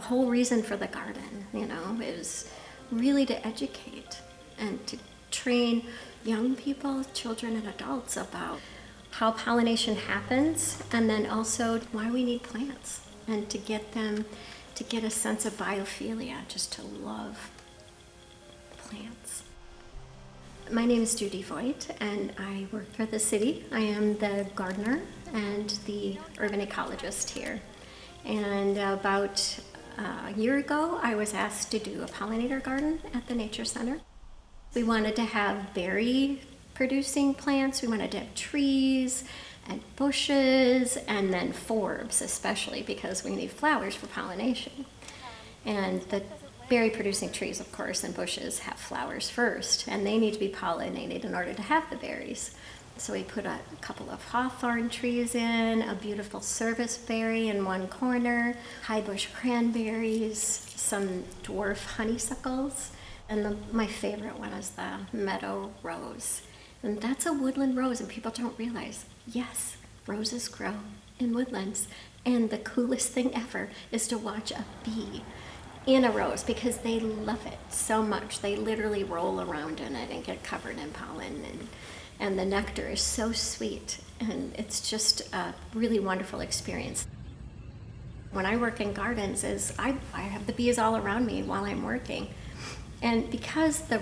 whole reason for the garden, is really to educate and to train young people, children and adults about how pollination happens, and then also why we need plants, and to get them to get a sense of biophilia, just to love plants. My name is Judy Voigt, and I work for the city. I am the gardener and the urban ecologist here. And about a year ago, I was asked to do a pollinator garden at the Nature Center. We wanted to have berry-producing plants. We wanted to have trees and bushes, and then forbs, especially because we need flowers for pollination. And the berry-producing trees, of course, and bushes have flowers first, and they need to be pollinated in order to have the berries. So we put a couple of hawthorn trees in, a beautiful serviceberry in one corner, high bush cranberries, some dwarf honeysuckles, and my favorite one is the meadow rose. And that's a woodland rose, and people don't realize, yes, roses grow in woodlands. And the coolest thing ever is to watch a bee in a rose, because they love it so much. They literally roll around in it and get covered in pollen, and the nectar is so sweet, and it's just a really wonderful experience. When I work in gardens, I have the bees all around me while I'm working. And because the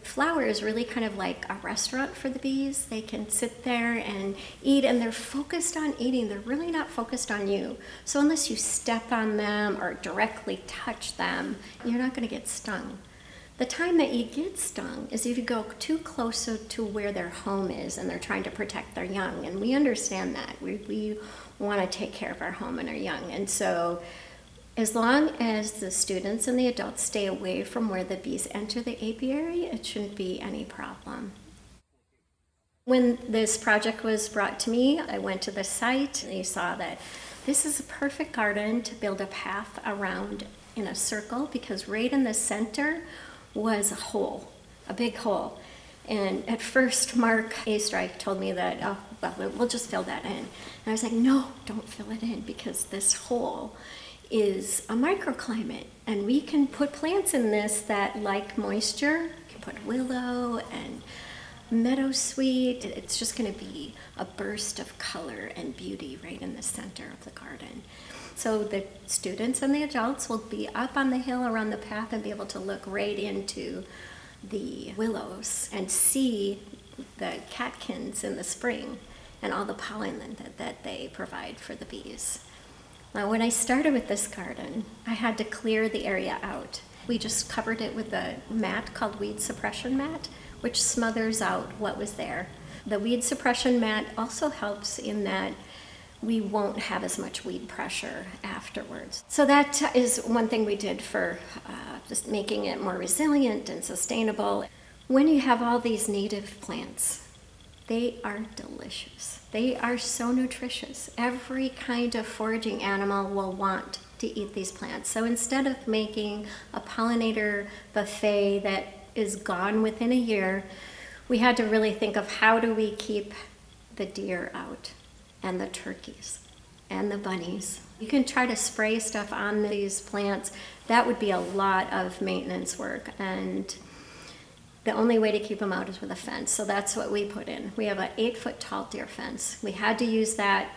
flower is really kind of like a restaurant for the bees, they can sit there and eat, and they're focused on eating. They're really not focused on you. So unless you step on them or directly touch them, you're not going to get stung. The time that you get stung is if you go too close to where their home is and they're trying to protect their young. And we understand that. We want to take care of our home and our young. And so as long as the students and the adults stay away from where the bees enter the apiary, it shouldn't be any problem. When this project was brought to me, I went to the site and I saw that this is a perfect garden to build a path around in a circle, because right in the center was a hole, a big hole. And at first, Mark A. Strike told me that, oh, well, we'll just fill that in. And I was like, no, don't fill it in, because this hole is a microclimate, and we can put plants in this that like moisture. You can put willow and meadowsweet. It's just going to be a burst of color and beauty right in the center of the garden. So the students and the adults will be up on the hill around the path and be able to look right into the willows and see the catkins in the spring and all the pollen that they provide for the bees. Now, when I started with this garden, I had to clear the area out. We just covered it with a mat called weed suppression mat, which smothers out what was there. The weed suppression mat also helps in that we won't have as much weed pressure afterwards. So that is one thing we did for just making it more resilient and sustainable. When you have all these native plants, they are delicious. They are so nutritious. Every kind of foraging animal will want to eat these plants. So instead of making a pollinator buffet that is gone within a year, we had to really think of how do we keep the deer out, and the turkeys, and the bunnies. You can try to spray stuff on these plants. That would be a lot of maintenance work, and the only way to keep them out is with a fence. So that's what we put in. We have an 8-foot tall deer fence. We had to use that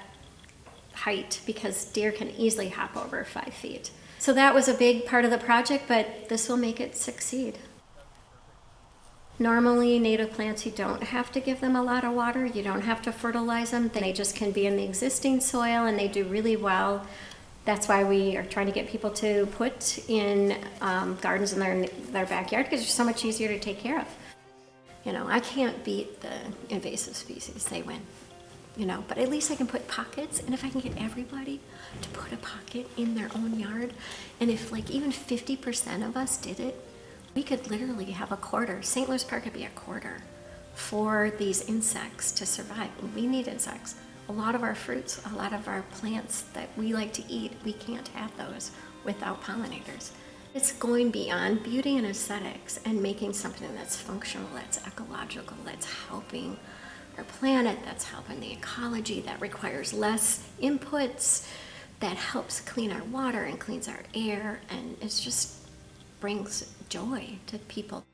height because deer can easily hop over 5 feet. So that was a big part of the project, but this will make it succeed. Normally, native plants, you don't have to give them a lot of water. You don't have to fertilize them. They just can be in the existing soil, and they do really well. That's why we are trying to get people to put in gardens in their backyard, because they're so much easier to take care of. I can't beat the invasive species. They win. But at least I can put pockets, and if I can get everybody to put a pocket in their own yard, and if even 50% of us did it, we could literally have a quarter. St. Louis Park could be a quarter for these insects to survive. We need insects. A lot of our fruits, a lot of our plants that we like to eat, we can't have those without pollinators. It's going beyond beauty and aesthetics and making something that's functional, that's ecological, that's helping our planet, that's helping the ecology, that requires less inputs, that helps clean our water and cleans our air, and it just brings joy to people.